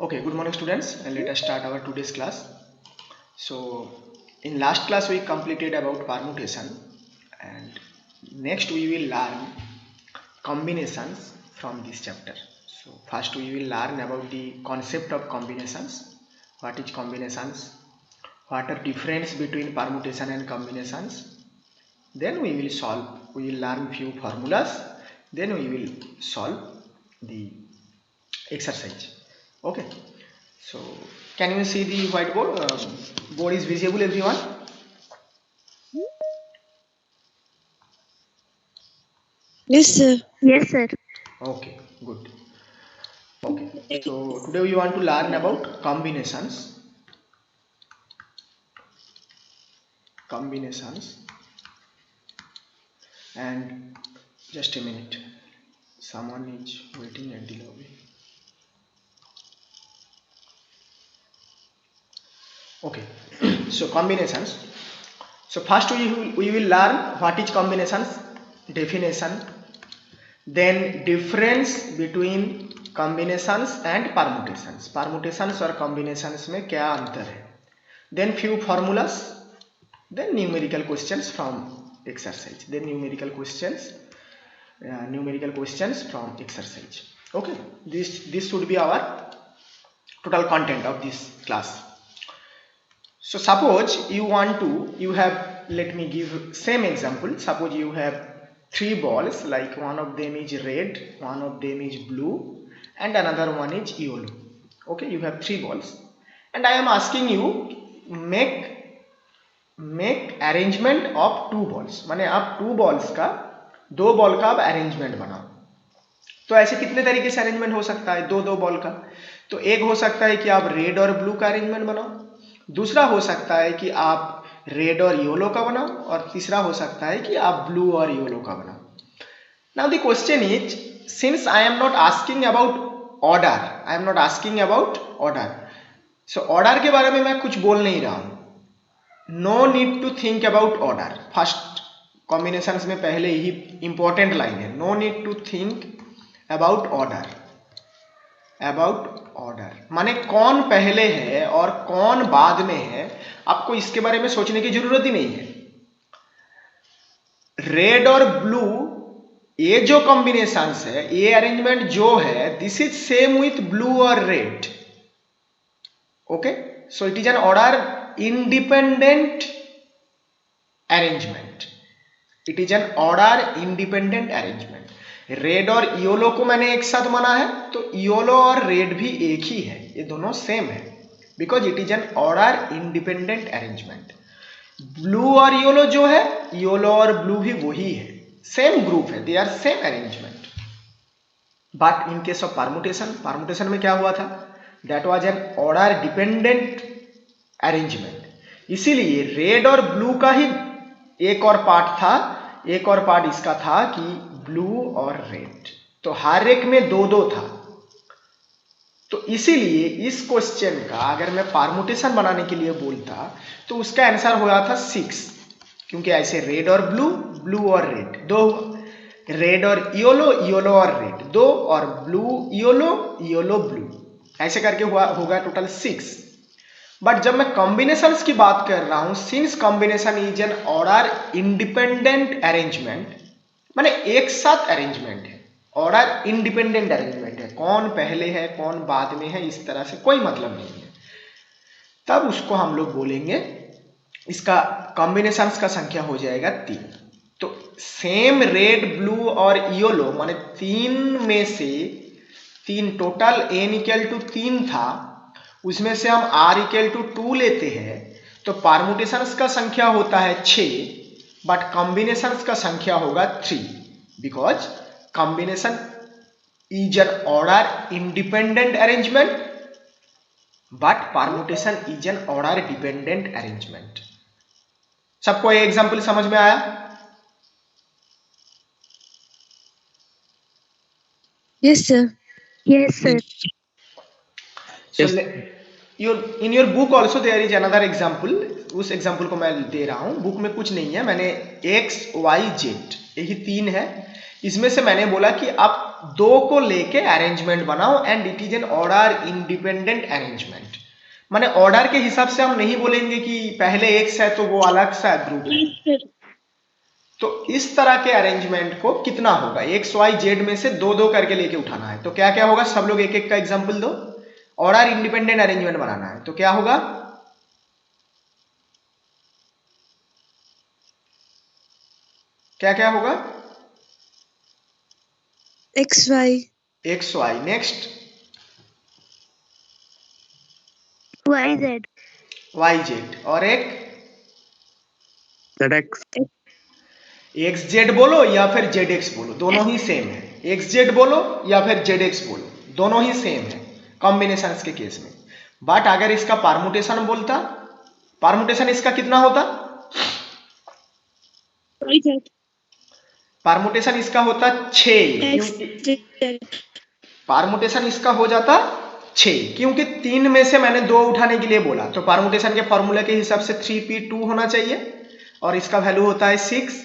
Okay, good morning students, and let us start our today's class. So in last class we completed about permutation, and next we will learn combinations from this chapter. So first we will learn about the concept of combinations. What is combinations? What are difference between permutation and combinations? Then we will learn few formulas. Then we will solve the exercise. Okay, so can you see the whiteboard? Board is visible, everyone? Yes, sir. Yes, sir. Okay, good. Okay, so today we want to learn about combinations, and just a minute, someone is waiting at the lobby. Okay, so combinations. So first we will learn what is combinations, definition, then difference between combinations and permutations. Permutations और combinations में क्या अंतर है? Then few formulas, then numerical questions from exercise. Then numerical questions from exercise. Okay, this should be our total content of this class. So suppose let me give same example. Suppose you have three balls, like one of them is red, one of them is blue, and another one is yellow. Okay, you have three balls, and I am asking you make arrangement of two balls. माने आप दो ball का आप arrangement बनाओ. तो ऐसे कितने तरीके से अरेंजमेंट हो सकता है दो बॉल का? तो एक हो सकता है कि आप रेड और ब्लू का अरेंजमेंट बनाओ, दूसरा हो सकता है कि आप रेड और येलो का बनाओ, और तीसरा हो सकता है कि आप ब्लू और येलो का बनाओ. Now the question is, since I am not asking about order, so order के बारे में मैं कुछ बोल नहीं रहा हूं. No need to think about order. First combinations में पहले ही इंपॉर्टेंट लाइन है, no need to think about order. माने कौन पहले है और कौन बाद में है, आपको इसके बारे में सोचने की जरूरत ही नहीं है. रेड और ब्लू, ये जो कॉम्बिनेशंस है, ये अरेंजमेंट जो है, this is same with blue और red. Okay, so it is an order independent arrangement. Red और येलो को मैंने एक साथ माना है, तो येलो और रेड भी एक ही है, ये दोनों सेम है, because it is an order independent arrangement. Blue और येलो जो है, येलो और ब्लू भी वही है, सेम ग्रुप है, they are same arrangement. But in case of permutation में क्या हुआ था? That was an order dependent arrangement. इसीलिए रेड और ब्लू का ही एक और पार्ट इसका था कि ब्लू और रेड, तो हर एक में दो दो था. तो इसीलिए इस क्वेश्चन का अगर मैं परमुटेशन बनाने के लिए बोलता तो उसका आंसर हो जाता 6, क्योंकि ऐसे रेड और ब्लू, ब्लू और रेड दो, रेड और येलो, येलो और रेड दो, और ब्लू येलो, येलो ब्लू, ऐसे करके होगा टोटल 6. बट जब मैं कॉम्बिनेशंस की बात कर रहा हूं, since combination is an order independent arrangement, माने एक साथ अरेंजमेंट है, ऑर्डर इंडिपेंडेंट अरेंजमेंट है, कौन पहले है कौन बाद में है इस तरह से कोई मतलब नहीं है, तब उसको हम लोग बोलेंगे, इसका कॉम्बिनेशंस का संख्या हो जाएगा 3. तो सेम रेड, ब्लू और येलो, माने तीन में से तीन, टोटल n इक्वल टू 3 था, उसमें से हम r इक्वल टू 2 लेते हैं, तो परमुटेशंस का संख्या होता है 6, बट कॉम्बिनेशंस का संख्या होगा 3, because combination is an order independent arrangement, but permutation is an order dependent arrangement. सबको ये एग्जांपल समझ में आया? Yes, sir. Yes, sir. So in your book also there is another example. उस एग्जाम्पल को मैं दे रहा हूं, बुक में कुछ नहीं है, मैंने x y z यही तीन है, इसमें से मैंने बोला कि आप दो को लेके अरेंजमेंट बनाओ and it is an order independent arrangement. माने ऑर्डर के हिसाब से हम नहीं बोलेंगे कि पहले एक्स है तो वो अलग सा ग्रुप है। Yes, sir. तो इस तरह के अरेंजमेंट को कितना होगा, एक्स वाई जेड में से दो दो करके लेके उठाना है। तो क्या क्या होगा, सब लोग एक एक का एग्जांपल दो। ऑर्डर इंडिपेंडेंट अरेंजमेंट बनाना है तो क्या होगा, क्या क्या होगा, XY. X Y, next YZ. Y Z, और एक ZX. एक्स जेड बोलो या फिर जेड एक्स बोलो, दोनों ही सेम है। एक्स जेड बोलो या फिर जेड एक्स बोलो, दोनों ही सेम है कॉम्बिनेशंस के केस में। बट अगर इसका परमुटेशन बोलता, परमुटेशन इसका कितना होता, YZ. परमुटेशन इसका होता 6, क्योंकि XZ. परमुटेशन इसका हो जाता 6, क्योंकि 3 में से मैंने 2 उठाने के लिए बोला। तो परमुटेशन के फॉर्मूले के हिसाब से 3p2 होना चाहिए और इसका वैल्यू होता है 6।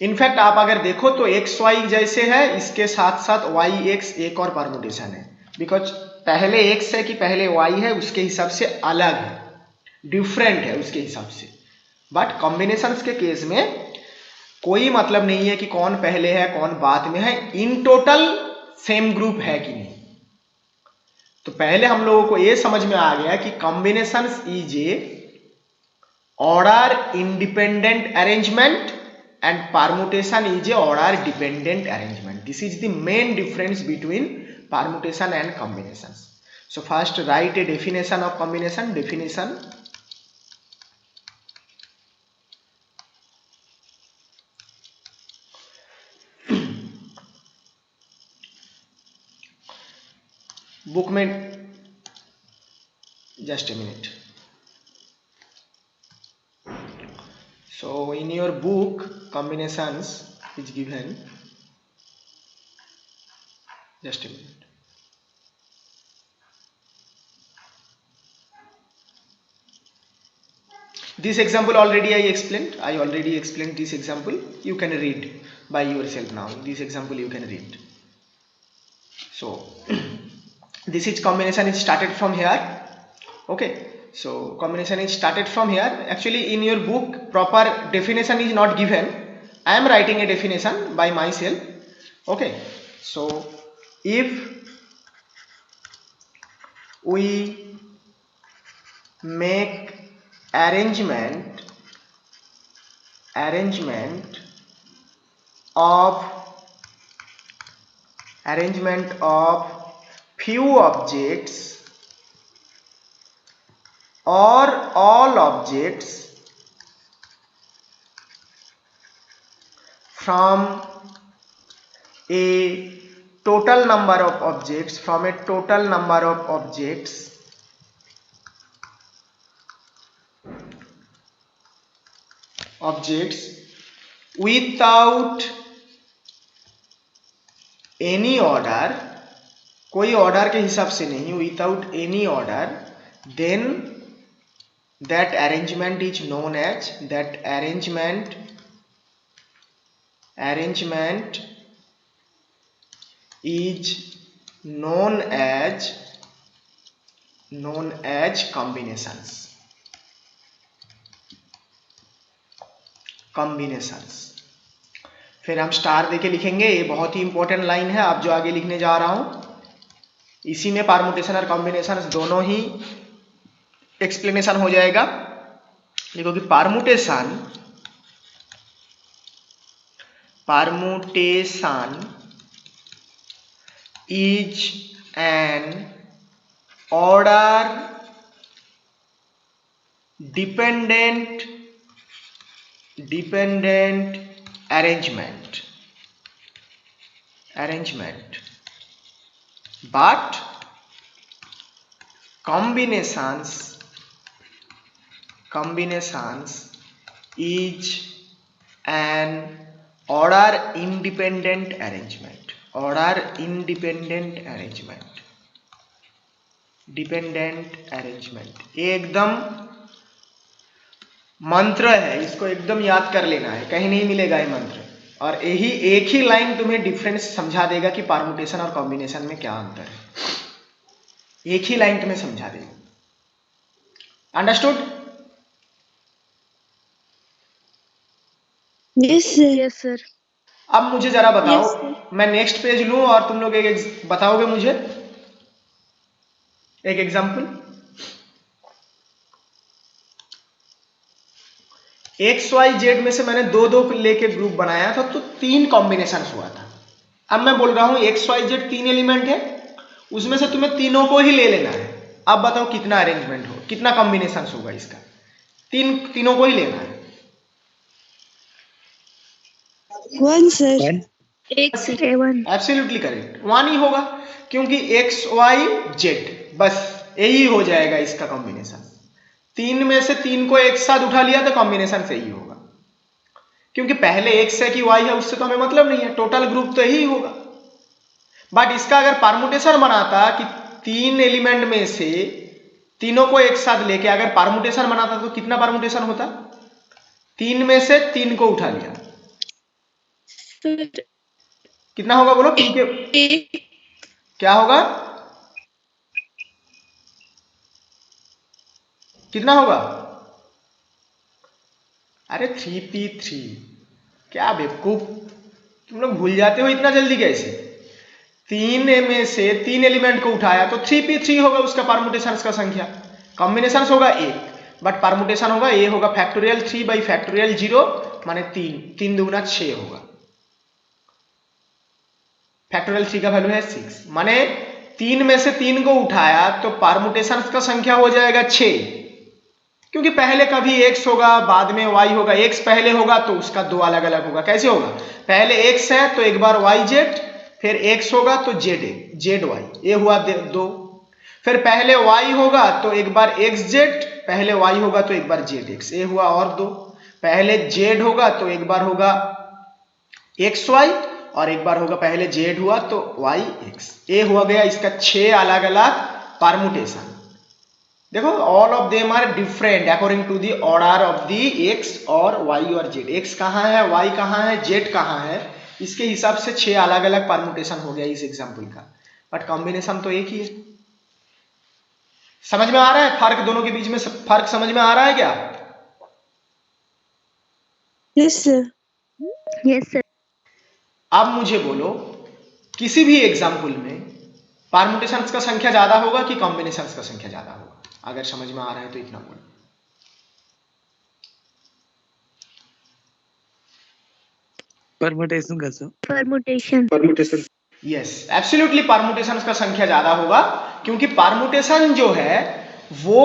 इनफैक्ट आप अगर देखो तो एक्स वाई जैसे है, इसके साथ साथ वाई एक्स एक और परमुटेशन है, बिकॉज पहले एक्स है कि पहले वाई है उसके हिसाब से अलग है, डिफरेंट है उसके हिसाब से। बट कॉम्बिनेशंस के केस में कोई मतलब नहीं है कि कौन पहले है कौन बाद में है, इन टोटल सेम ग्रुप है कि नहीं। तो पहले हम लोगों को यह समझ में आ गया कि combinations is a order independent arrangement and permutation is a order dependent arrangement. This is the main difference between permutation and combinations. So first write a definition of combination. Definition: book में, just a minute. So in your book combinations is given, just a minute. This example already I already explained this example. You can read by yourself now. This example you can read. So this is combination is started from here. Okay, so combination is started from here. Actually in your book proper definition is not given. I am writing a definition by myself. Okay, so if we make arrangement of few objects or all objects from a total number of objects, without any order, कोई order के हिसाब से नहीं, without any order, then that arrangement is known as, that arrangement is known as combinations. फिर हम star देके लिखेंगे, ये बहुत ही इंपॉर्टेंट लाइन है। अब जो आगे लिखने जा रहा हूं इसी में परमुटेशन और कॉम्बिनेशन दोनों ही एक्सप्लेनेशन हो जाएगा। देखो कि permutation is an order dependent arrangement, but combinations is an order independent arrangement, ये एकदम मंत्र है, इसको एकदम याद कर लेना है, कहीं नहीं मिलेगा ये मंत्र। और यही एक ही लाइन तुम्हें डिफरेंस समझा देगा कि परमुटेशन और कॉम्बिनेशन में क्या अंतर है। एक ही लाइन तुम्हें समझा देगा। Understood? Yes, sir. Yes, sir. अब मुझे जरा बताओ, Yes, sir. मैं नेक्स्ट पेज लूं और तुम लोग बताओगे मुझे एक एग्जाम्पल। एक्स वाई जेड में से मैंने दो दो लेके ग्रुप बनाया था, तो 3 कॉम्बिनेशन हुआ था। अब मैं बोल रहा हूं एक्स वाई जेड 3 एलिमेंट है, उसमें से तुम्हें तीनों को ही ले लेना है। अब बताओ कितना अरेंजमेंट हो, कितना कॉम्बिनेशन होगा इसका। तीनों को ही लेना है। 1, sir. 1, sir. 1. एब्सोल्युटली करेक्ट, 1 ही होगा, क्योंकि एक्स वाई जेड, बस यही हो जाएगा इसका कॉम्बिनेशन। 3 में से 3 को एक साथ उठा लिया तो कॉम्बिनेशन सही होगा, क्योंकि पहले एक्स है कि वाई है उससे तो हमें मतलब नहीं है, टोटल ग्रुप तो यही होगा। बट इसका अगर परमुटेशन बनाता कि 3 एलिमेंट में से तीनों को एक साथ लेके अगर परमुटेशन बनाता तो कितना परमुटेशन होता? 3 में से 3 को उठा लिया, Sir. कितना होगा बोलो? क्योंकि 8. क्या होगा, कितना होगा? अरे 3p3, क्या बेवकूफ, तुम लोग भूल जाते हो इतना जल्दी कैसे? 3 में से 3 एलिमेंट को उठाया तो 3p3 होगा उसका परमुटेशन का संख्या। कॉम्बिनेशन होगा 1, बट परमुटेशन होगा ए होगा फैक्टोरियल 3 बाई फैक्टोरियल 0 माने 3, 3 दूना 6 होगा। फैक्टोरियल 3 का वैल्यू है 6, माने 3 में से 3 को उठाया तो परमुटेशन का संख्या हो जाएगा 6, क्योंकि पहले कभी x होगा बाद में y होगा। x पहले होगा तो उसका 2 अलग अलग होगा। कैसे होगा? पहले x है तो एक बार yz, फिर x होगा तो zy, ये हुआ 2। फिर पहले y होगा तो एक बार xz, पहले y होगा तो एक बार zx, ये हुआ और 2। पहले z होगा तो एक बार होगा xy और एक बार होगा पहले z हुआ तो yx, ये हुआ गया इसका 6 अलग अलग परमुटेशन। देखो all of them are different according to the order of the X और वाई और जेड। एक्स कहाँ है, वाई कहाँ है, जेड कहाँ है, इसके हिसाब से 6 अलग अलग परमुटेशन हो गया इस एग्जाम्पल का, बट कॉम्बिनेशन तो एक ही है। समझ में आ रहा है फर्क? दोनों के बीच में फर्क समझ में आ रहा है क्या? Yes, sir. Yes, sir. अब मुझे बोलो, किसी भी एग्जाम्पल में परमुटेशंस का संख्या ज्यादा होगा कि कॉम्बिनेशंस का संख्या ज्यादा होगा? अगर समझ में आ रहा है तो इतना बोलो। परमुटेशन का sir. Permutation. Yes absolutely, permutation का संख्या ज्यादा होगा, क्योंकि परमुटेशन जो है वो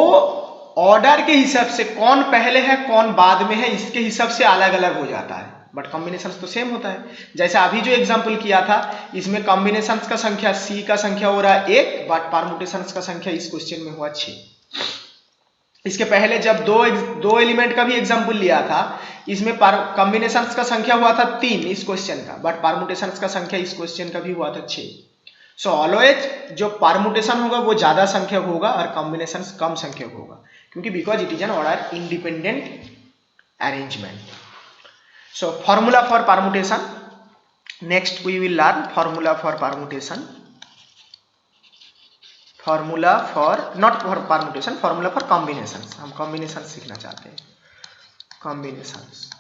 ऑर्डर के हिसाब से कौन पहले है कौन बाद में है इसके हिसाब से अलग अलग हो जाता है, बट कॉम्बिनेशन तो सेम होता है। जैसे अभी जो एग्जांपल किया था इसमें कॉम्बिनेशन का संख्या सी का संख्या हो रहा है 1, बट परमुटेशन का संख्या इस क्वेश्चन में हुआ 6। इसके पहले जब दो एलिमेंट का भी एग्जांपल लिया था, इसमें कॉम्बिनेशंस का संख्या हुआ था 3 इस क्वेश्चन का, बट परमुटेशंस का संख्या इस क्वेश्चन का भी हुआ था 6। सो ऑलवेज जो परमुटेशन होगा वो ज्यादा संख्यक होगा और कॉम्बिनेशंस कम संख्यक होगा, क्योंकि because it is an order independent arrangement. So formula for permutation, next we will learn formula for permutation, formula for not for permutation, formula for combination. हम कॉम्बिनेशन सीखना चाहते हैं, combinations,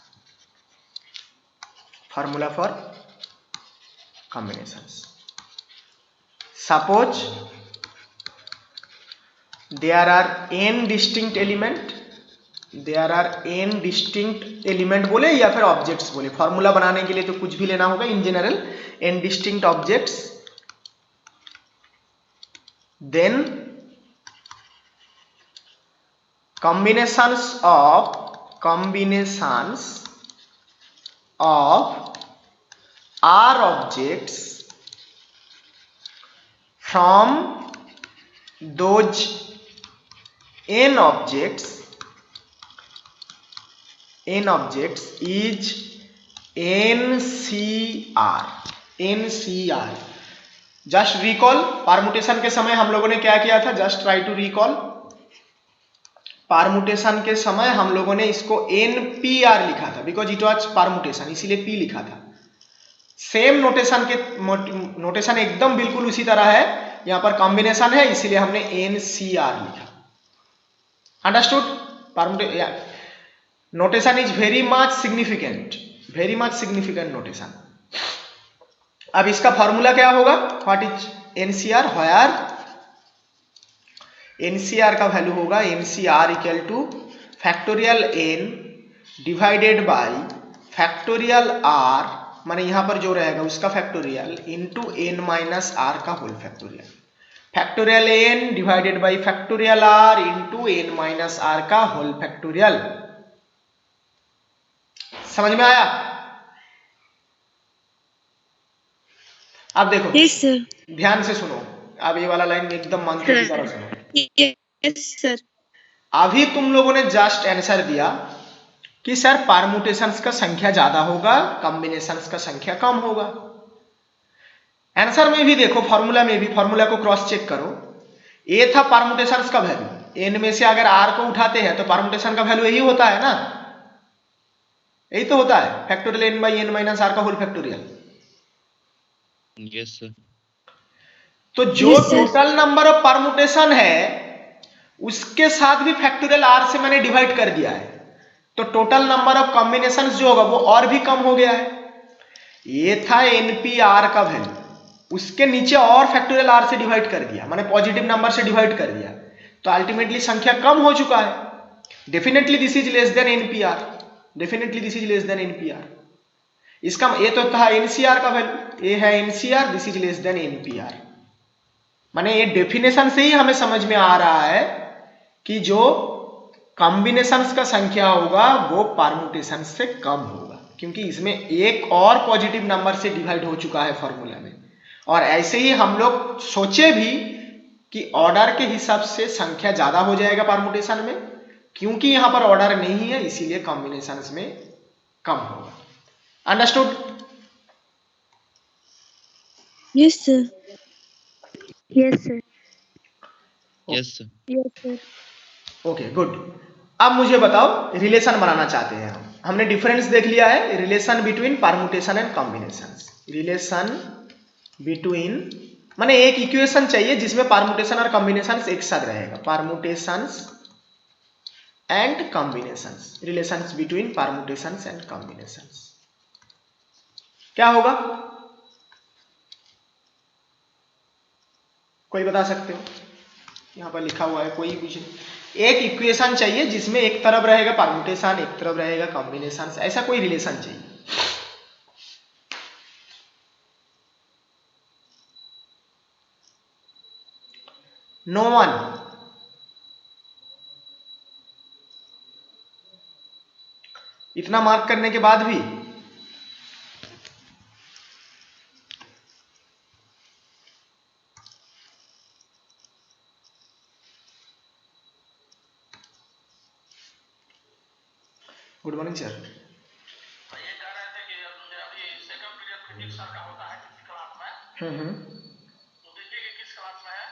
formula for combinations. Suppose there are n distinct element, there are n distinct element बोले या फिर objects बोले, formula बनाने के लिए तो कुछ भी लेना होगा। In general n distinct objects, then combinations of r objects from those n objects is NCR। Just recall, permutation के समय हम लोगों ने क्या किया था, just try to recall. Permutation के समय हम लोगों ने इसको NPR लिखा था, बिकॉज इट वॉज परमुटेशन, इसीलिए P लिखा था। सेम नोटेशन के नोटेशन एकदम बिल्कुल उसी तरह है, यहां पर कॉम्बिनेशन है इसीलिए हमने NCR लिखा। Understood? Notation is very much significant notation. अब इसका फॉर्मूला क्या होगा? What is NCR? Where NCR का वैल्यू होगा NCR equal to factorial n divided by factorial r, माने यहां पर जो रहेगा उसका factorial into n minus r का whole factorial. Factorial n divided by factorial r into n minus r का होल फैक्टोरियल। समझ में आया? अब देखो यस सर। ध्यान से सुनो, अब ये वाला लाइन एकदम मंत्र की तरह सुनो। Yes sir. अभी तुम लोगों ने जस्ट आंसर दिया कि सर परम्यूटेशंस का संख्या ज्यादा होगा, कॉम्बिनेशंस का संख्या कम होगा। आंसर में भी देखो, फॉर्मूला में भी, फॉर्मूला को क्रॉस चेक करो। ए था परम्यूटेशंस का वैल्यू, एन में से अगर आर को उठाते हैं तो परम्यूटेशन का वैल्यू यही होता है ना, यही तो होता है, factorial n by n minus r का होल फैक्टोरियल। Yes sir. तो जो टोटल नंबर ऑफ परम्यूटेशन है उसके साथ भी फैक्टोरियल आर से मैंने डिवाइड कर दिया है, तो टोटल नंबर ऑफ कॉम्बिनेशंस जो होगा वो और भी कम हो गया है। ये था NPR का वैल्यू, उसके नीचे और फैक्टोरियल आर से डिवाइड कर दिया, माने पॉजिटिव नंबर से डिवाइड कर दिया, तो अल्टीमेटली संख्या कम हो चुका है। Definitely this is less than NPR, definitely this is less than NPR। इसका ये तो था NCR का वैल्यू, ये है NCR, this is less than NPR। माने ये डेफिनेशन से ही हमें समझ में आ रहा है कि जो कॉम्बिनेशंस का संख्या होगा वो परम्यूटेशन से कम होगा, क्योंकि इसमें एक और पॉजिटिव नंबर से डिवाइड हो चुका है फॉर्मूला में। और ऐसे ही हम लोग सोचे भी कि ऑर्डर के हिसाब से संख्या ज्यादा हो जाएगा परम्यूटेशन में, क्योंकि यहां पर ऑर्डर नहीं है इसीलिए कॉम्बिनेशंस में कम होगा। Understood? Yes sir. Yes sir. Yes sir. Yes sir. Okay good. अब मुझे बताओ, रिलेशन बनाना चाहते हैं हमने डिफरेंस देख लिया है, relation between permutation and combinations. Relation between माने एक इक्वेशन चाहिए जिसमें परम्यूटेशन और कॉम्बिनेशंस एक साथ रहेगा, permutations and combinations, relations between permutations and combinations. क्या होगा? कोई बता सकते हो? यहां पर लिखा हुआ है, कोई कुछ एक इक्वेशन चाहिए जिसमें एक तरफ रहेगा परम्यूटेशन, एक तरफ रहेगा कॉम्बिनेशन, ऐसा कोई रिलेशन चाहिए। No one? इतना मार्क करने के बाद भी गुड मॉर्निंग सर। ये कह रहे थे कि अभी सेकंड पीरियड फिजिक्स सर का होता है किसी क्लास में, तो देखिए कि किस क्लास में है,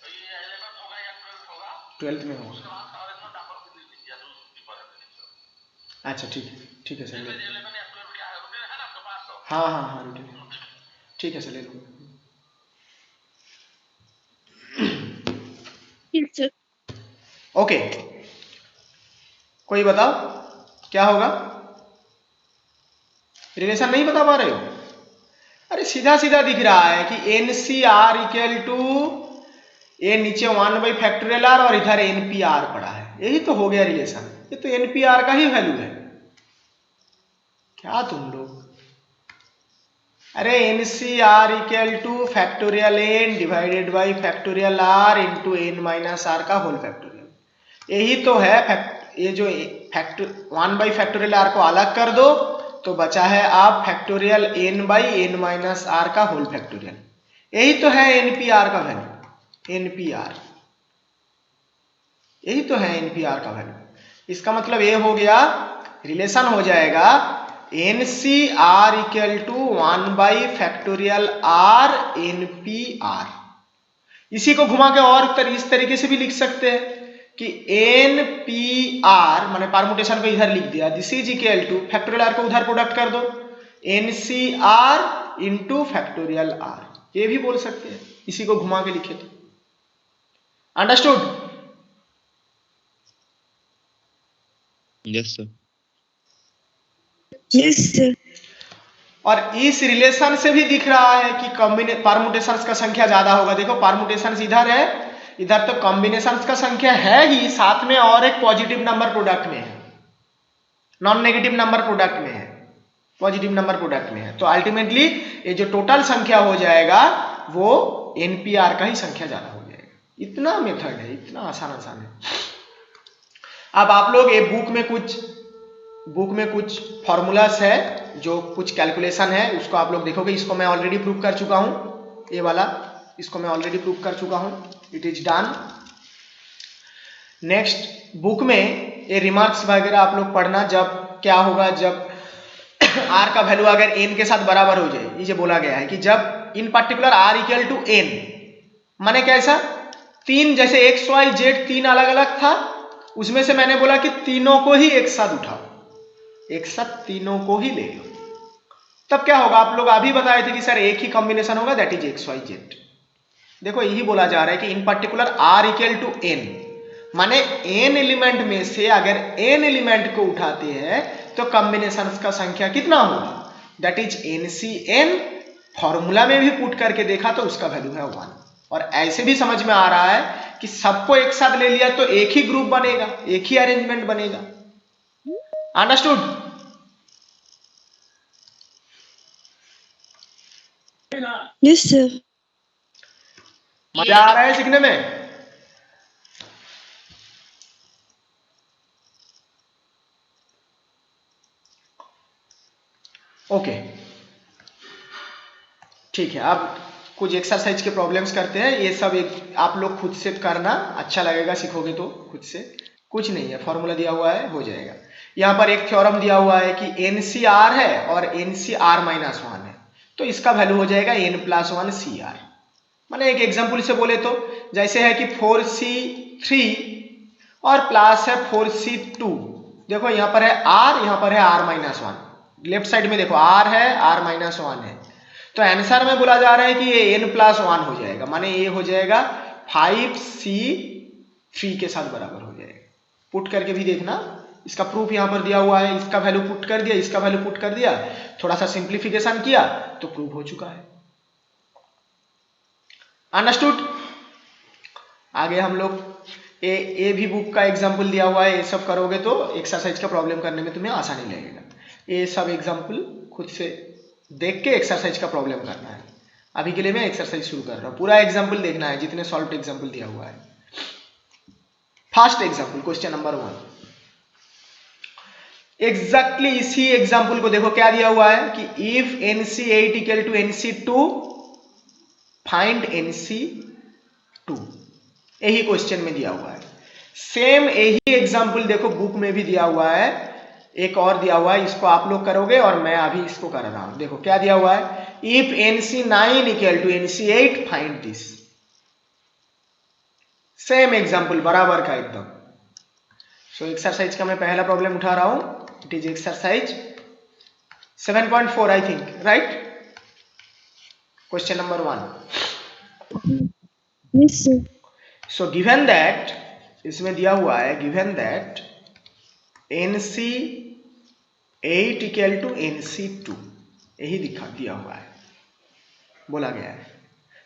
तो ये 11th होगा या 12th होगा? 12th में होगा। उसके बाद सारे इसमें डाबर भी लिख दीजिए जो पेपर है फिजिक्स। अच्छा ठीक है, ठीक है सर। 11 या 12 क्या है, रूटीन है ना आपके पास? तो हाँ हाँ हाँ रूटीन, ठीक है सर ले लूँगा। Yes sir. ओके, कोई बताओ क्या होगा? रिलेशन नहीं बता पा रहे हो? अरे सीधा सीधा दिख रहा है कि NCR इक्वल टू ये नीचे 1 बाई फैक्टोरियल आर और इधर NPR पड़ा है, यही तो हो गया रिलेशन। ये तो NPR का ही वैल्यू है। क्या तुम लोग, अरे NCR equal to factorial n divided by factorial r into n minus r का होल फैक्टोरियल, यही तो है। ये जो 1 बाई फैक्टोरियल r को अलग कर दो तो बचा है आप factorial n by n minus r का होल फैक्टोरियल, यही तो है NPR का वैल्यू। NPR यही तो है NPR का वैल्यू। इसका मतलब ये हो गया, रिलेशन हो जाएगा NCR equal to 1 by factorial r NPR। इसी को घुमा के और इस तरीके से भी लिख सकते हैं कि NPR माने परम्यूटेशन को इधर लिख दिया, this is equal to factorial r को उधर प्रोडक्ट कर दो, NCR इंटू फैक्टोरियल R, ये भी बोल सकते हैं, इसी को घुमा के लिखे तो। Understood? Yes, sir. Yes, sir. और इस रिलेशन से भी दिख रहा है कि परमुटेशंस का संख्या ज्यादा होगा। देखो परमुटेशंस इधर है, इधर तो कॉम्बिनेशंस का संख्या है ही, साथ में और एक पॉजिटिव नंबर प्रोडक्ट में है, नॉन नेगेटिव नंबर प्रोडक्ट में है, पॉजिटिव नंबर प्रोडक्ट में है। तो अल्टीमेटली ये जो टोटल संख्या हो जाएगा वो NPR का ही संख्या ज्यादा हो जाएगा। इतना मेथड है, इतना आसान है। अब आप लोग ये बुक में कुछ फॉर्मूलास है, जो कुछ कैलकुलेशन है, उसको आप लोग देखोगे। इसको मैं ऑलरेडी प्रूव कर चुका हूं, ये वाला इसको मैं ऑलरेडी प्रूव कर चुका हूं, it is done. Next book में ये रिमार्क्स वगैरह आप लोग पढ़ना, जब क्या होगा, जब R का वैल्यू अगर n के साथ बराबर हो जाए, ये बोला गया है कि जब in particular R equal to n, माने कैसा, तीन जैसे x y z तीन अलग अलग था, उसमें से मैंने बोला कि तीनों को ही एक साथ उठाओ, एक साथ तीनों को ही ले लो, तब क्या होगा। आप लोग अभी बताए थे कि सर एक ही कॉम्बिनेशन होगा, that is x y z. देखो यही बोला जा रहा है कि in particular R equal to n, माने n एलिमेंट में से अगर n एलिमेंट को उठाते हैं तो कॉम्बिनेशन का संख्या कितना होगा, दैट इज NCN। फॉर्मूला में भी पुट करके देखा तो उसका वैल्यू है 1। और ऐसे भी समझ में आ रहा है कि सबको एक साथ ले लिया तो एक ही ग्रुप बनेगा, एक ही अरेंजमेंट बनेगा। अंडरस्टूड? Yes, sir. मजा आ रहा है सीखने में? ओके ठीक है। अब कुछ एक्सरसाइज के प्रॉब्लम्स करते हैं, ये सब एक आप लोग खुद से करना, अच्छा लगेगा सीखोगे तो खुद से। कुछ नहीं है, फॉर्मूला दिया हुआ है, हो जाएगा। यहाँ पर एक थ्योरम दिया हुआ है कि NCR है और NCR-1 है, तो इसका वैल्यू हो जाएगा n+1 CR। मैंने एक एग्जाम्पल से बोले तो जैसे है कि 4C3 और प्लस है 4C2। देखो यहाँ पर है R, यहाँ पर है R-1, लेफ्ट साइड में देखो R है, R-1 है, तो आंसर में बोला जा रहा है कि ये n+1 हो जाएगा, माने ये हो जाएगा 5C3 के साथ बराबर हो जाएगा। पुट करके भी देखना, इसका प्रूफ यहाँ पर दिया हुआ है, इसका वैल्यू पुट कर दिया, इसका वैल्यू पुट कर दिया, थोड़ा सा सिंप्लीफिकेशन किया तो प्रूफ हो चुका है। अंडरस्टूड? आगे हम लोग ए भी बुक का एग्जाम्पल दिया हुआ है, ये सब करोगे तो एक्सरसाइज का प्रॉब्लम करने में तुम्हें आसानी लगेगा। ये सब एग्जाम्पल खुद से देख के एक्सरसाइज का प्रॉब्लम करना है। अभी के लिए मैं एक्सरसाइज शुरू कर रहा हूँ, पूरा एग्जाम्पल देखना है, जितने सॉल्व एग्जाम्पल दिया हुआ है। First example, question number 1, exactly इसी एग्जाम्पल को देखो क्या दिया हुआ है कि if NC8 equal to NC2 find NC2, यही क्वेश्चन में दिया हुआ है। सेम यही एग्जाम्पल देखो बुक में भी दिया हुआ है, एक और दिया हुआ है, इसको आप लोग करोगे और मैं अभी इसको कर रहा हूं। देखो क्या दिया हुआ है, if NC9 equal to NC8 find this. Same example बराबर का एकदम। सो एक्सरसाइज का मैं पहला प्रॉब्लम उठा रहा हूं, it is exercise 7.4 I think, right? Question number 1। Yes, sir. So given that, इसमें दिया हुआ है given that NC8 equal to NC2, यही दिया हुआ है, बोला गया है।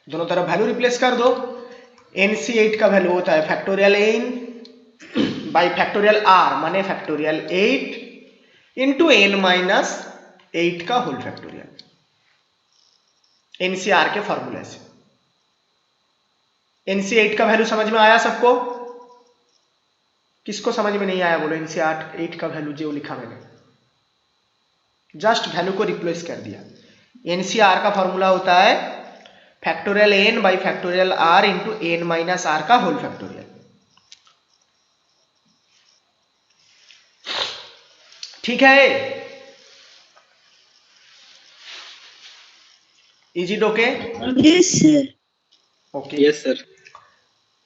दोनों तरफ वैल्यू रिप्लेस कर दो। NC8 का वैल्यू होता है factorial n by factorial r, माने फैक्टोरियल 8 इंटू n-8 का होल फैक्टोरियल, NCR के फॉर्मूले से। NC8 का वैल्यू समझ में आया सबको? किसको समझ में नहीं आया बोलो? NC8 का वैल्यू जो लिखा मैंने, जस्ट वैल्यू को रिप्लेस कर दिया। NCR का फॉर्मूला होता है factorial n by factorial r into n-r का होल फैक्टोरियल। ठीक है? Is it okay? Yes, sir. Okay, Yes, sir.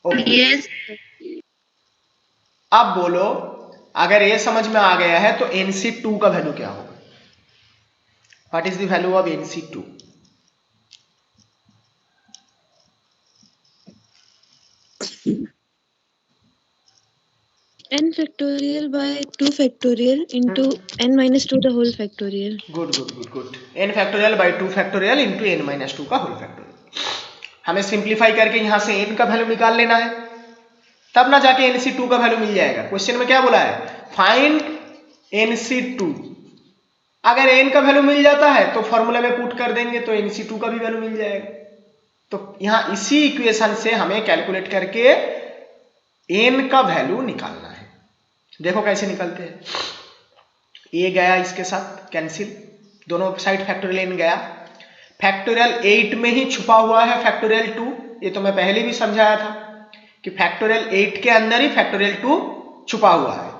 Okay. Yes. अब बोलो, अगर ये समझ में आ गया है तो NC2 का वैल्यू क्या होगा? What is the value of NC2? n factorial by 2 factorial into n minus 2 the whole factorial. Good n factorial by 2 factorial into n minus 2 का होल फैक्टोरियल। हमें सिंप्लीफाई करके यहां से n का वैल्यू निकाल लेना है, तब ना जाके NC2 का वैल्यू मिल जाएगा। क्वेश्चन में क्या बोला है? Find NC2। अगर n का वैल्यू मिल जाता है तो फॉर्मूला में पुट कर देंगे तो NC2 का भी वैल्यू मिल जाएगा। तो यहां इसी इक्वेशन से हमें कैलकुलेट करके n का वैल्यू निकालना है। देखो कैसे निकलते हैं। a गया इसके साथ कैंसिल, दोनों साइड फैक्टोरियल n गया। फैक्टोरियल 8 में ही छुपा हुआ है फैक्टोरियल 2, ये तो मैं पहले भी समझाया था कि फैक्टोरियल 8 के अंदर ही फैक्टोरियल 2 छुपा हुआ है।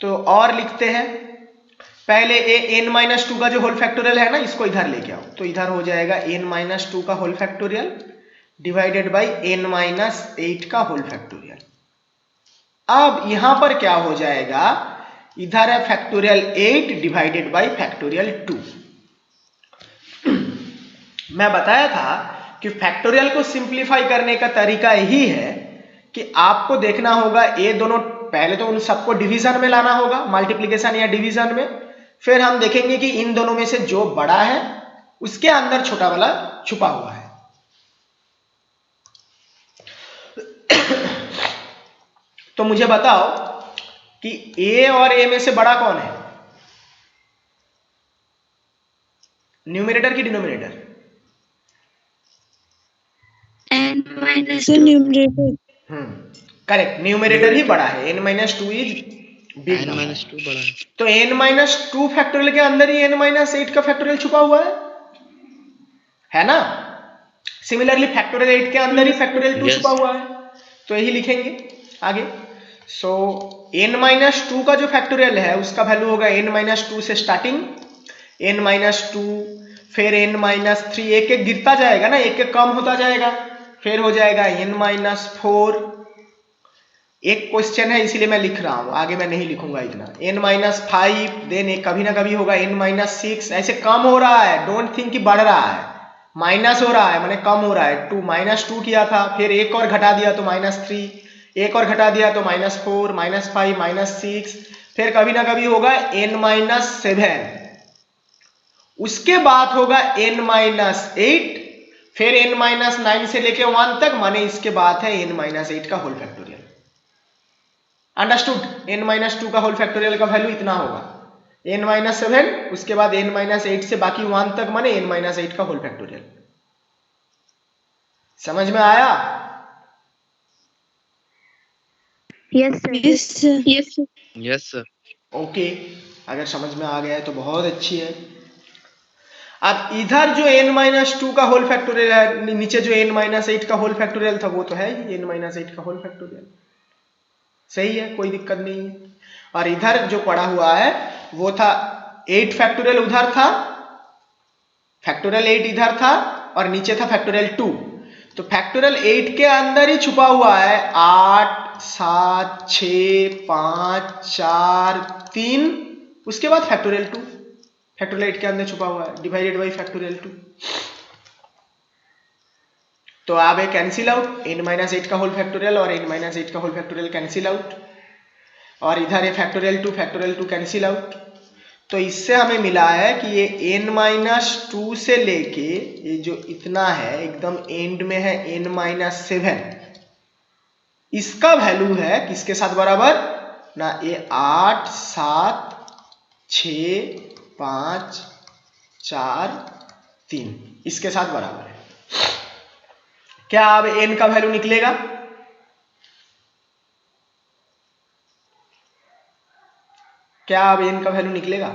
तो और लिखते हैं, पहले n माइनस 2 का जो होल फैक्टोरियल है ना, इसको इधर लेके आओ, तो इधर हो जाएगा n माइनस 2 का whole factorial divided by n minus 8 का होल फैक्टोरियल। अब यहां पर क्या हो जाएगा, इधर है फैक्टोरियल 8 डिवाइडेड बाई फैक्टोरियल 2। मैं बताया था कि फैक्टोरियल को सिंप्लीफाई करने का तरीका यही है कि आपको देखना होगा ये दोनों, पहले तो उन सबको डिवीजन में लाना होगा, मल्टीप्लिकेशन या डिवीजन में, फिर हम देखेंगे कि इन दोनों में से जो बड़ा है उसके अंदर छोटा वाला छुपा हुआ है। तो मुझे बताओ कि a और a में से बड़ा कौन है, न्यूमरेटर की denominator? n minus 2 numerator. Correct, numerator ही बड़ा है। n minus 2 is big n number. Minus 2 बड़ा है। तो n माइनस 2 फैक्टोरियल के अंदर ही n माइनस 8 का फैक्टोरियल छुपा हुआ है ना? सिमिलरली फैक्टोरियल 8 के अंदर ही फैक्टोरियल 2 Yes. छुपा हुआ है, तो यही लिखेंगे आगे। सो n माइनस 2 का जो फैक्टोरियल है उसका वैल्यू होगा n माइनस 2 से स्टार्टिंग, n माइनस 2, फिर n माइनस 3, एक एक गिरता जाएगा ना, एक एक कम होता जाएगा, फिर हो जाएगा n माइनस 4। एक क्वेश्चन है इसीलिए मैं लिख रहा हूं, आगे मैं नहीं लिखूंगा इतना। n माइनस 5, देन एक कभी ना कभी होगा n माइनस 6, ऐसे कम हो रहा है, डोंट थिंक कि बढ़ रहा है, माइनस हो रहा है माने कम हो रहा है। 2 माइनस 2 किया था, फिर एक और घटा दिया तो माइनस 3, एक और घटा दिया तो माइनस 4, माइनस 5, माइनस 6, फिर कभी ना कभी होगा n माइनस 7, उसके बाद होगा n माइनस 8, फिर n माइनस 9 से लेके 1 तक, माने इसके बाद है n माइनस 8 का whole factorial. Understood? n minus 2 का होल फैक्टोरियल का वैल्यू इतना होगा, n माइनस 7, उसके बाद n माइनस 8 से बाकी 1 तक, माने n माइनस 8 का होल फैक्टोरियल। समझ में आया? Yes sir. Yes sir. Yes sir. Yes sir. Okay, अगर समझ में आ गया है तो बहुत अच्छी है। अब इधर जो n माइनस 2 का होल फैक्टोरियल है, नीचे जो n माइनस 8 का होल फैक्टोरियल था वो तो है ही n माइनस 8 का होल फैक्टोरियल, सही है, कोई दिक्कत नहीं है। और इधर जो पड़ा हुआ है वो था 8 फैक्टोरियल, उधर था फैक्टोरियल 8 इधर था, और नीचे था फैक्टोरियल 2। तो फैक्टोरियल 8 के अंदर ही छुपा हुआ है 8, 7, 6, 5, 4, 3, उसके बाद फैक्टोरियल 2, फैक्टोरियल 8 के अंदर छुपा हुआ है डिवाइडेड बाई फैक्टोरियल 2। तो आप ये कैंसिल आउट, n माइनस 8 का होल फैक्टोरियल और n माइनस 8 का होल फैक्टोरियल कैंसिल आउट, और इधर ये फैक्टोरियल 2 कैंसिल आउट। तो इससे हमें मिला है कि ये n माइनस 2 से लेके ये जो इतना है एकदम एंड में है n माइनस 7, इसका वैल्यू है किसके साथ बराबर ना, ये 8, 7, 6, 5, 4, 3, इसके साथ बराबर है। क्या अब n का वैल्यू निकलेगा? क्या अब n का वैल्यू निकलेगा?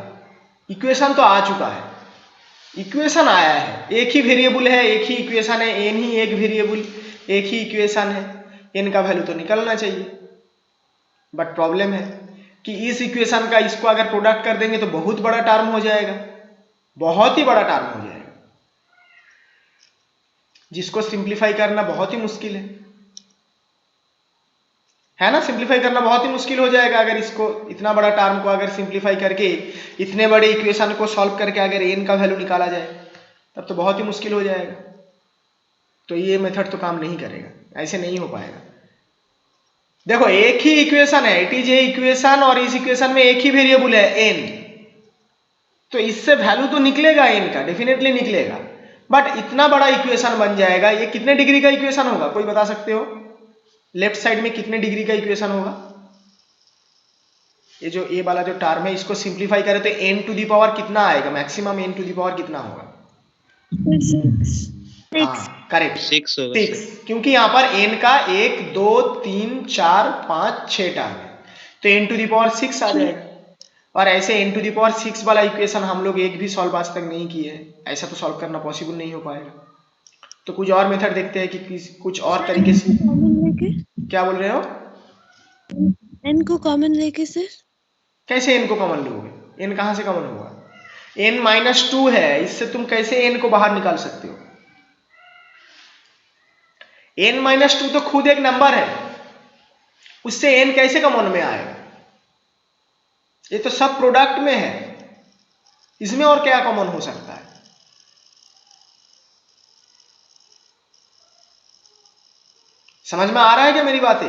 इक्वेशन तो आ चुका है, इक्वेशन आया है, एक ही वेरिएबल है, एक ही इक्वेशन है, n ही एक वेरिएबल, एक ही इक्वेशन है, n का वैल्यू तो निकलना चाहिए। बट प्रॉब्लम है कि इस इक्वेशन का इसको अगर प्रोडक्ट कर देंगे तो बहुत बड़ा टर्म हो जाएगा, बहुत ही बड़ा टर्म हो जाएगा, जिसको सिंप्लीफाई करना बहुत ही मुश्किल है। है ना। सिंप्लीफाई करना बहुत ही मुश्किल हो जाएगा अगर इसको, इतना बड़ा टर्म को अगर सिंप्लीफाई करके इतने बड़े इक्वेशन को सॉल्व करके अगर n का वैल्यू निकाला जाए तब तो बहुत ही मुश्किल हो जाएगा। तो ये मेथड तो काम नहीं करेगा, ऐसे नहीं हो पाएगा। देखो एक ही इक्वेशन है, इट इज ए इक्वेशन, और इस इक्वेशन में एक ही वेरिएबल है n, तो इससे वैल्यू तो निकलेगा n का, डेफिनेटली निकलेगा। बट इतना बड़ा इक्वेशन बन जाएगा, ये कितने डिग्री का इक्वेशन होगा कोई बता सकते हो? लेफ्ट साइड में कितने डिग्री का इक्वेशन होगा? ये जो ए वाला जो टर्म है इसको सिंप्लीफाई करें तो n टू दी पावर कितना आएगा? Maximum n to the power कितना होगा? 6। हाँ करेक्ट, 6 होगा 6, क्योंकि यहाँ पर n का 1 2 3 4 5 6 टर्म है, तो n टू दी पावर 6 आ जाएगा। और ऐसे n टू दी पावर 6 वाला इक्वेशन हम लोग एक भी सॉल्व आज तक नहीं किए हैं, ऐसा तो सॉल्व करना पॉसिबल नहीं हो पाएगा। तो कुछ और मेथड देखते हैं कि कुछ और तरीके से। क्या बोल रहे हो? n को कॉमन लेके सर? कैसे n को कॉमन लोगे? n कहाँ से कॉमन होगा? n-2 है, इससे तुम कैसे n को बाहर निकाल सकते हो? n-2 तो खुद एक नंबर है, उससे n कैसे कॉमन में आएगा? ये तो सब प्रोडक्ट में है, इसमें और क्या कॉमन हो सकता है? समझ में आ रहा है क्या मेरी बातें?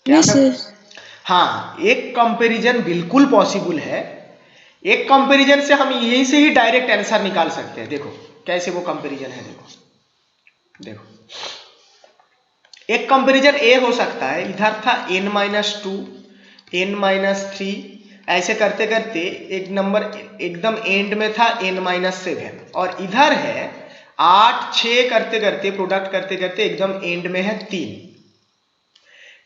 Yes sir. हाँ, एक कंपैरिजन बिल्कुल पॉसिबल है। एक कंपैरिजन से हम यहीं से ही डायरेक्ट आंसर निकाल सकते हैं। देखो कैसे वो कंपैरिजन है, देखो एक कंपैरिजन ए हो सकता है, इधर था n-2 n-3, ऐसे करते करते एक नंबर एकदम एंड में था n-7, और इधर है 8 6 करते करते प्रोडक्ट करते करते एकदम एंड में है 3।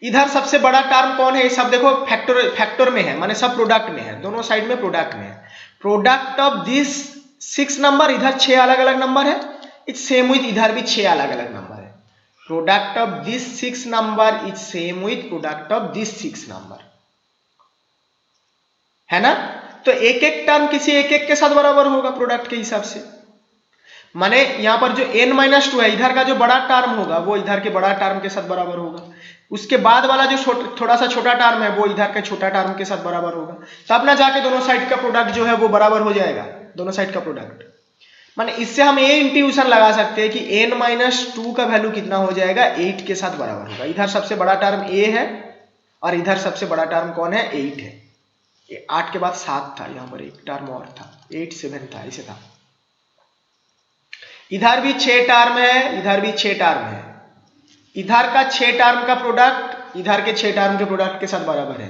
इधर सबसे बड़ा टर्म कौन है? ये सब देखो फैक्टर में है, माने सब प्रोडक्ट में है, दोनों साइड में प्रोडक्ट में है। प्रोडक्ट ऑफ दिस 6 नंबर, इधर 6 अलग अलग नंबर है, इट्स सेम विथ इधर भी 6 अलग अलग नंबर है। Product of this 6 number is same with product of this 6 number, है ना। तो एक एक टर्म किसी एक एक के साथ बराबर होगा प्रोडक्ट के हिसाब से। माने यहां पर जो n-2 है, इधर का जो बड़ा टर्म होगा वो इधर के बड़ा टर्म के साथ बराबर होगा, उसके बाद वाला जो थोड़ा सा छोटा टर्म है वो इधर के छोटा टर्म के साथ बराबर होगा, तब ना जाके दोनों साइड का प्रोडक्ट जो है वो बराबर हो जाएगा, दोनों साइड का प्रोडक्ट। माने इससे हम ये इंट्यूशन लगा सकते हैं कि n-2 का वैल्यू कितना हो जाएगा? 8 के साथ बराबर होगा। इधर सबसे बड़ा टर्म a है और इधर सबसे बड़ा टर्म कौन है? 8 है। 8 के बाद 7 था, यहाँ पर एक टर्म और था, 8 7 था, ऐसे था। इधर भी 6 टर्म है, इधर भी 6 टर्म है, इधर का 6 टर्म का प्रोडक्ट इधर के 6 टर्म के प्रोडक्ट के साथ बराबर है।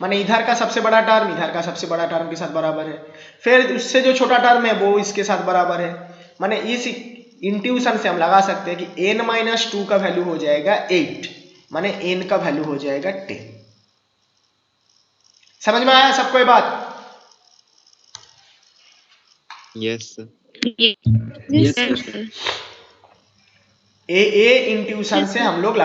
माने इधर का सबसे बड़ा टर्म इधर का सबसे बड़ा टर्म के साथ बराबर है, फिर उससे जो छोटा टर्म है वो इसके साथ बराबर है। माने इस इंट्यूशन से हम लगा सकते हैं कि n-2 का वैल्यू हो जाएगा 8, माने n का वैल्यू हो जाएगा 10। समझ में आया सबको ये बात? Yes sir. Yes sir. A intuition से हम लोग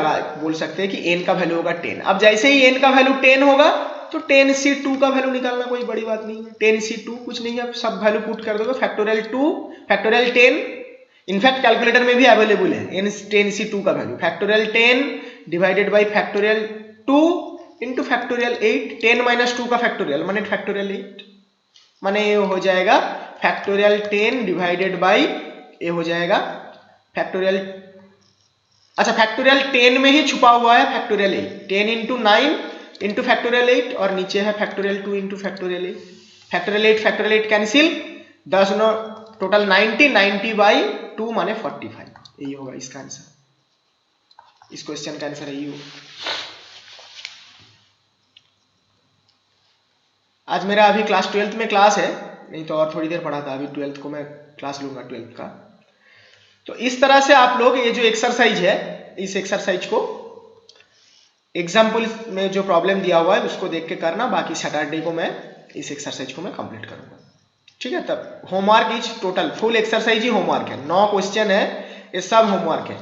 बोल सकते हैं कि n का वैल्यू होगा 10। अब जैसे ही n का वैल्यू 10 होगा तो 10c2 का वैल्यू निकालना कोई बड़ी बात नहीं है। 10c2 कुछ नहीं है, सब वैल्यू पुट कर दोगे, फैक्टोरियल 2 फैक्टोरियल 10, इनफैक्ट कैलकुलेटर में भी अवेलेबल है 10c2 का value, factorial 10 divided by factorial 2 into factorial 8, 10-2 का फैक्टोरियल माने फैक्टोरियल 8, माने ये हो जाएगा फैक्टोरियल 10 डिवाइडेड बाई ये हो जाएगा फैक्टोरियल, अच्छा फैक्टोरियल 10 में ही छुपा हुआ है फैक्टोरियल 8, 10 इंटू 9 इंटू फैक्टोरियल 8, और नीचे है factorial 2 into factorial 8, factorial 8 cancel, 10 नो टोटल 90 बाई 2 माने 45, यही होगा इसका आंसर। इस क्वेश्चन का आंसर यही होगा। आज मेरा अभी क्लास 12th में क्लास है, नहीं तो और थोड़ी देर पढ़ा था, अभी 12th को मैं क्लास लूंगा 12th का। तो इस तरह से आप लोग ये जो एक्सरसाइज है, इस एक्सरसाइज को एग्जाम्पल में जो प्रॉब्लम दिया हुआ है उसको देख के करना, बाकी सैटरडे को मैं इस एक्सरसाइज को मैं कंप्लीट करूंगा, ठीक है। तब homework is total full exercise he homework है, 9 क्वेश्चन है, ये सब होमवर्क है।